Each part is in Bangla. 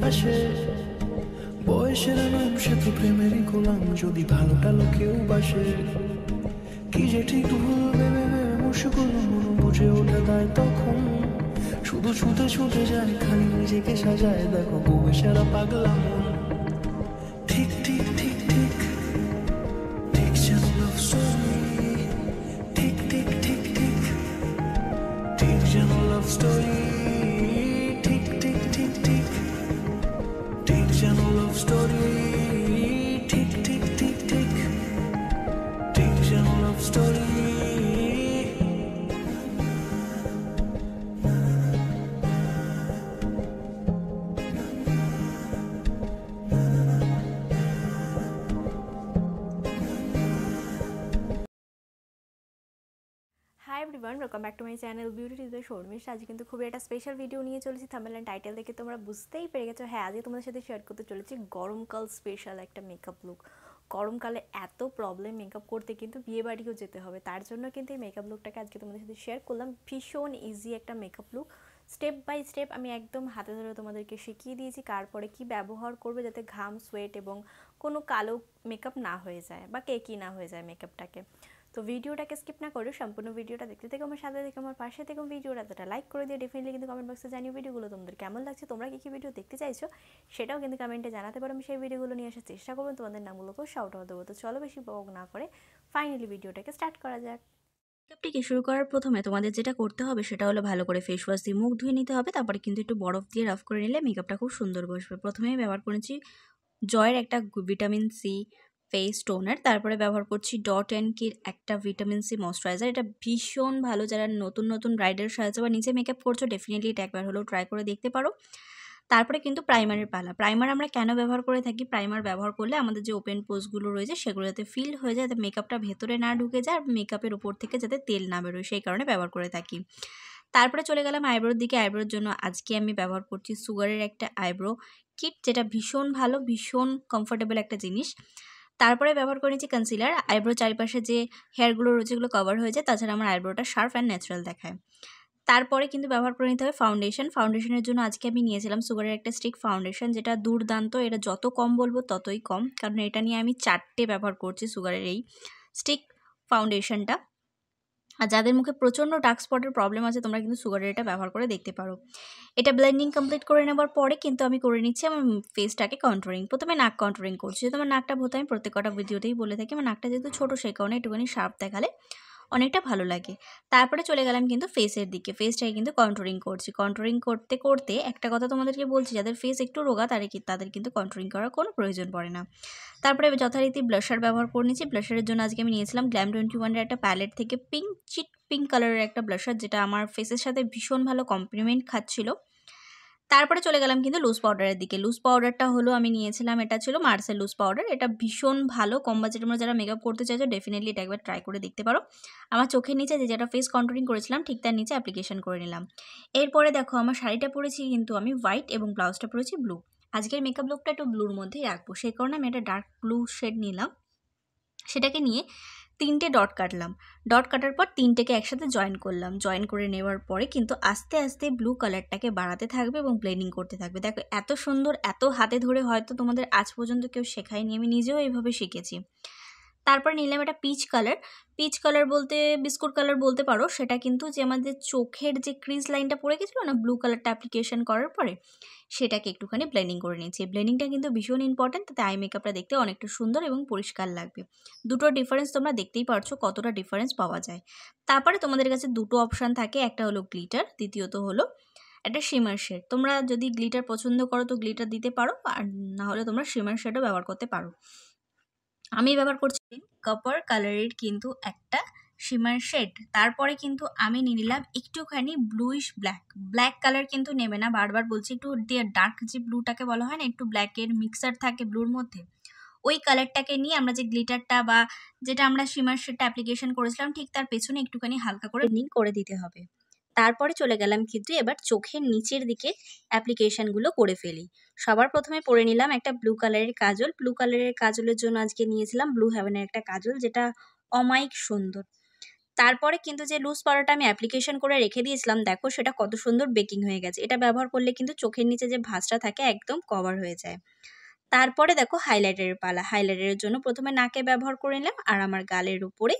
আসে। বয়সের নাম সে তো প্রেমেরই গোলাম, যদি ভালোটা লোকেও বাসে। কি যে ঠিক ভুল ভেবে ভেবে মুশকুল, মন বুঝে ওঠে তাই তখন শুধু ছুটে ছুটে যায়, খালি নিজেকে সাজায়। দেখো বউয়ে সারা পাগলা মন। ঠিক ঠিক ঠিক ঠিক ঠিক যেন লাভ স্টোরি। ঠিক ঠিক ঠিক ঠিক ঠিক যেন লাভ স্টোরি। ঠিক ঠিক ঠিক ঠিক ঠিক যেন লাভ স্টোরি। ঠিক ঠিক ঠিক ঠিক ঠিক যেন love story. Hi everyone, welcome back to my channel beauty tips by Sharmishtha. আজ কিন্তু খুবই একটা স্পেশাল ভিডিও নিয়ে চলেছি। থাম্বনেল এন্ড টাইটেল দেখে তোমরা বুঝতেই পেরে গেছো। হ্যাঁ, আজকে তোমাদের সাথে শেয়ার করতে চলেছি গরমকাল স্পেশাল একটা মেকআপ লুক। গরমকালে এত প্রবলেম মেকআপ করতে, কিন্তু বিয়ে বাড়িও যেতে হবে, তার জন্য কিন্তু এই মেকআপ লুকটাকে আজকে তোমাদের সাথে শেয়ার করলাম। ভীষণ ইজি একটা makeup look, step by step আমি একদম হাতে ধরে তোমাদেরকে শিখিয়ে দিয়েছি কার পরে কী ব্যবহার করবে, যাতে ঘাম, সোয়েট এবং কোনো কালো মেকআপ না হয়ে যায় বা কেকি না হয়ে যায় মেকআপটাকে। তো ভিডিওটাকে স্কিপ না করে সম্পূর্ণ ভিডিওটা দেখতে থেকে আমার সাথে থেকে আমার পাশে থেকে ভিডিওটা লাইক করে দিয়ে ডেফিনেটলি কিন্তু কমেন্ট বক্সে জানিও ভিডিওগুলো তোমাদের কেমন লাগছে, তোমরা কী কী ভিডিও দেখতে চাইছো সেটাও কিন্তু কমেন্টে জানাতে পারো। আমি সেই ভিডিওগুলো নিয়ে আসার চেষ্টা করবো, তোমাদের নামগুলোকেও শাউট আউট দেবো। তো চলো বেশি বক না করে ফাইনালি ভিডিওটাকে স্টার্ট করা যাক। মেকআপটিকে শুরু করার প্রথমে তোমাদের যেটা করতে হবে সেটা হলো ভালো করে ফেস ওয়াশ দিয়ে মুখ ধুয়ে নিতে হবে। তারপরে কিন্তু একটু বরফ দিয়ে রাফ করে নিলে মেকআপটা খুব সুন্দর বসবে। প্রথমেই ব্যবহার করেছি জয়ের একটা ভিটামিন সি ফেস টোনার, তারপরে ব্যবহার করছি ডট অ্যান্ড কির একটা ভিটামিন সি ময়শ্চারাইজার। এটা ভীষণ ভালো, যারা নতুন নতুন ব্রাইডাল সাজছো বা নিজে মেকআপ করছো ডেফিনেটলি এটা একবার হলেও ট্রাই করে দেখতে পারো। তারপরে কিন্তু প্রাইমারের পালা। প্রাইমার আমরা কেন ব্যবহার করে থাকি? প্রাইমার ব্যবহার করলে আমাদের যে ওপেন পোর্সগুলো রয়েছে সেগুলো যাতে ফিল হয়ে যায়, যাতে মেকআপটা ভেতরে না ঢুকে যায়, আর মেকআপের উপর থেকে যাতে তেল না বেরোয়, সেই কারণে ব্যবহার করে থাকি। তারপরে চলে গেলাম আইব্রোর দিকে। আইব্রোর জন্য আজকে আমি ব্যবহার করছি সুগারের একটা আইব্রো কিট, যেটা ভীষণ ভালো, ভীষণ কমফোর্টেবল একটা জিনিস। তারপরে ব্যবহার করে নিচ্ছি কনসিলার। আইব্রোর চারিপাশে যে হেয়ারগুলো রয়েছে এগুলো কভার হয়ে যায়, তাছাড়া আমার আইব্রোটা শার্প অ্যান্ড ন্যাচারাল দেখায়। তারপরে কিন্তু ব্যবহার করে নিতে হবে ফাউন্ডেশন। ফাউন্ডেশনের জন্য আজকে আমি নিয়েছিলাম সুগারের একটা স্টিক ফাউন্ডেশন, যেটা দুর্দান্ত। এটা যত কম বলবো ততই কম, কারণ এটা নিয়ে আমি 4টে ব্যবহার করছি সুগারের এই স্টিক ফাউন্ডেশনটা। আর যাদের মুখে প্রচণ্ড ডার্ক স্পটের প্রবলেম আছে তোমরা কিন্তু সুগারের এটা ব্যবহার করে দেখতে পারো। এটা ব্লেন্ডিং কমপ্লিট করে নেবার পরে কিন্তু আমি করে নিচ্ছি আমার ফেসটাকে কন্ট্রোলিং। প্রথমে নাক কন্ট্রোলিং করছি। যেহেতু আমার নাকটা ভোতা, আমি প্রত্যেক কটা ভিডিওতেই বলে থাকি আমার নাকটা যেহেতু ছোটো, সেই কারণে একটুখানি শার্প দেখালে অনেকটা ভালো লাগে। তারপরে চলে গেলাম কিন্তু ফেসের দিকে। ফেসটাকে কিন্তু কন্ট্রোলিং করছি। কন্ট্রোলিং করতে করতে একটা কথা তোমাদেরকে বলছি, যাদের ফেস একটু রোগা তাদের কিন্তু কন্ট্রোলিং করার কোনো প্রয়োজন পড়ে না। তারপরে যথারীতি ব্লাশার ব্যবহার করে নিচ্ছি। ব্লাশারের জন্য আজকে আমি নিয়েছিলাম গ্ল্যাম 21 এর একটা প্যালেট থেকে চিট পিঙ্ক কালারের একটা ব্লাশার, যেটা আমার ফেসের সাথে ভীষণ ভালো কমপ্লিমেন্ট খাচ্ছিল। তারপরে চলে গেলাম কিন্তু লুজ পাউডারের দিকে। লুজ পাউডারটা হলো আমি নিয়েছিলাম, এটা ছিল মার্সেল লুজ পাউডার। এটা ভীষণ ভালো, কম বাজেটের মধ্যে যারা মেকআপ করতে চাইছো ডেফিনেটলি এটা একবার ট্রাই করে দেখতে পারো। আমার চোখের নিচে যেটা ফেস কন্ট্রোলিং করেছিলাম ঠিক তার নিচে অ্যাপ্লিকেশন করে নিলাম। এরপরে দেখো আমার শাড়িটা পরেছি কিন্তু আমি হোয়াইট এবং ব্লাউজটা পরেছি ব্লু। আজকের মেকআপ লুকটা একটু ব্লুর মধ্যেই রাখবো, সেই কারণে আমি একটা ডার্ক ব্লু শেড নিলাম। সেটাকে নিয়ে 3টে ডট কাটলাম। ডট কাটার পর 3টেকে একসাথে জয়েন করলাম। জয়েন করে নেওয়ার পরে কিন্তু আস্তে আস্তে ব্লু কালারটাকে বাড়াতে থাকবে এবং ব্লেন্ডিং করতে থাকবে। দেখো এত সুন্দর, এত হাতে ধরে হয়তো তোমাদের আজ পর্যন্ত কেউ শেখায়নি, আমি নিজেও এইভাবে শিখেছি। তারপর নিলাম একটা পিচ কালার। পিচ কালার বলতে বিস্কুট কালার বলতে পারো। সেটা কিন্তু যে আমাদের চোখের যে ক্রিজ লাইনটা পড়ে গেছিলো না ব্লু কালারটা অ্যাপ্লিকেশন করার পরে, সেটাকে একটুখানি ব্লেন্ডিং করে নিয়েছি। ব্লেন্ডিংটা কিন্তু ভীষণ ইম্পর্ট্যান্ট, তাতে আই মেকআপটা দেখতে অনেকটা সুন্দর এবং পরিষ্কার লাগবে। দুটো ডিফারেন্স তোমরা দেখতেই পারছো কতটা ডিফারেন্স পাওয়া যায়। তারপরে তোমাদের কাছে দুটো অপশান থাকে, একটা হলো গ্লিটার, দ্বিতীয়ত হলো একটা শিমার শেড। তোমরা যদি গ্লিটার পছন্দ করো তো গ্লিটার দিতে পারো, আর না হলে তোমরা শিমার শেডও ব্যবহার করতে পারো। আমি ব্যবহার করছি কপার কালারের কিন্তু একটা শিমার শেড। তারপরে কিন্তু আমি নিয়ে নিলাম একটুখানি ব্লুইশ ব্ল্যাক কালার কিন্তু নেবে না, বারবার বলছি, একটু ডার্ক যে ব্লুটাকে বলা হয় না, একটু ব্ল্যাকের মিক্সার থাকে ব্লুর মধ্যে, ওই কালারটাকে নিয়ে আমরা যে গ্লিটারটা বা যেটা আমরা শিমার শেডটা অ্যাপ্লিকেশন করেছিলাম ঠিক তার পেছনে একটুখানি হালকা করে ব্লেন্ডিং করে দিতে হবে। তারপরে চলে গেলাম কিন্তু এবার চোখের নিচের দিকে অ্যাপ্লিকেশনগুলো করে ফেলি। সবার প্রথমে পরে নিলাম একটা ব্লু কালারের কাজল। ব্লু কালারের কাজলের জন্য আজকে নিয়েছিলাম ব্লু হেভেনের একটা কাজল, যেটা অমায়িক সুন্দর। তারপরে কিন্তু যে লুজ পাউডারটা আমি অ্যাপ্লিকেশন করে রেখে দিয়েছিলাম, দেখো সেটা কত সুন্দর বেকিং হয়ে গেছে। এটা ব্যবহার করলে কিন্তু চোখের নিচে যে ভাঁজটা থাকে একদম কভার হয়ে যায়। তারপরে দেখো হাইলাইটারের পালা। হাইলাইটারের জন্য প্রথমে নাকে ব্যবহার করে নিলাম আর আমার গালের উপরে,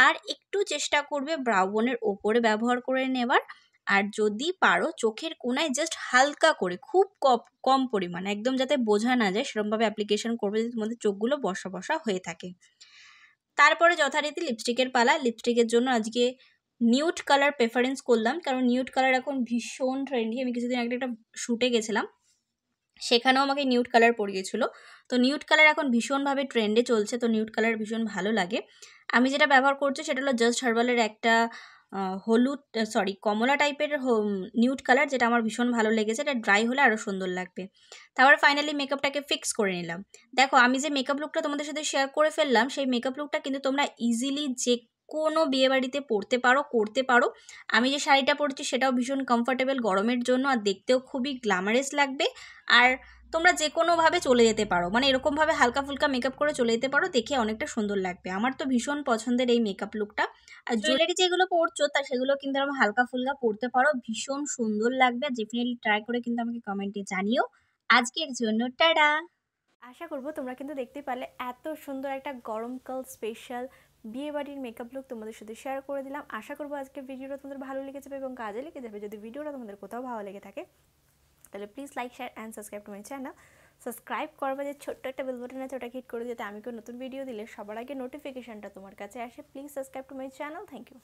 আর একটু চেষ্টা করবে ব্রাউ বোনের ওপরে ব্যবহার করে নেবার। আর যদি পারো চোখের কোণায় জাস্ট হালকা করে, খুব কম পরিমাণ, একদম যাতে বোঝা না যায় সেরকমভাবে অ্যাপ্লিকেশন করবে যাতে তোমাদের চোখগুলো বসা বসা হয়ে থাকে। তারপরে যথারীতি লিপস্টিকের পালা। লিপস্টিকের জন্য আজকে নিউড কালার প্রেফারেন্স করলাম, কারণ নিউড কালার এখন ভীষণ ট্রেন্ডি। আমি কিছুদিন আগে একটা শ্যুটে গেছিলাম, সেখানেও আমাকে নিউড কালার পরিয়েছিল। তো নিউড কালার এখন ভীষণভাবে ট্রেন্ডে চলছে, তো নিউড কালার ভীষণ ভালো লাগে। আমি যেটা ব্যবহার করছি সেটা হলো জাস্ট হার্বালের একটা কমলা টাইপের নিউড কালার, যেটা আমার ভীষণ ভালো লেগেছে। এটা ড্রাই হলে আরও সুন্দর লাগবে। তারপরে ফাইনালি মেকআপটাকে ফিক্স করে নিলাম। দেখো আমি যে মেকআপ লুকটা তোমাদের সাথে শেয়ার করে ফেললাম, সেই মেকআপ লুকটা কিন্তু তোমরা ইজিলি যে কোনো বিয়েবাড়িতে পরতে পারো, করতে পারো। আমি যে শাড়িটা পরছি সেটাও ভীষণ কমফোর্টেবল গরমের জন্য, আর দেখতেও খুবই গ্ল্যামারাস লাগবে। আর তোমরা যে কোনোভাবে চলে যেতে পারো, মানে এরকমভাবে হালকা ফুলকা মেকআপ করে চলে যেতে পারো, দেখে অনেকটা সুন্দর লাগবে। আমার তো ভীষণ পছন্দের এই মেকআপ লুকটা। আর জুয়েলারি যেগুলো পরছো তা সেগুলো কিন্তু এরকম হালকা ফুলকা পরতে পারো, ভীষণ সুন্দর লাগবে। ডেফিনেটলি ট্রাই করে কিন্তু আমাকে কমেন্টে জানিও। আজকের জন্য টাটা। আশা করবো তোমরা কিন্তু দেখতে পারলে এত সুন্দর একটা গরমকাল স্পেশাল বিয়েবাড়ির মেকআপ লুক তোমাদের সাথে শেয়ার করে দিলাম। আশা করবো আজকের ভিডিওটা তোমাদের ভালো লেগে যাবে এবং কাজে লেগে যাবে। যদি ভিডিওটা তোমাদের কোথাও ভালো লেগে থাকে তাহলে please like, share and subscribe to my channel. Subscribe করবা, যে ছোট্ট একটা বেল বাটন আছে ওটা হিট করে দিতে আমি কোনো নতুন ভিডিও দিলে সবার আগে নোটিফিকেশনটা তোমার কাছে আসে। Please subscribe to my channel. Thank you.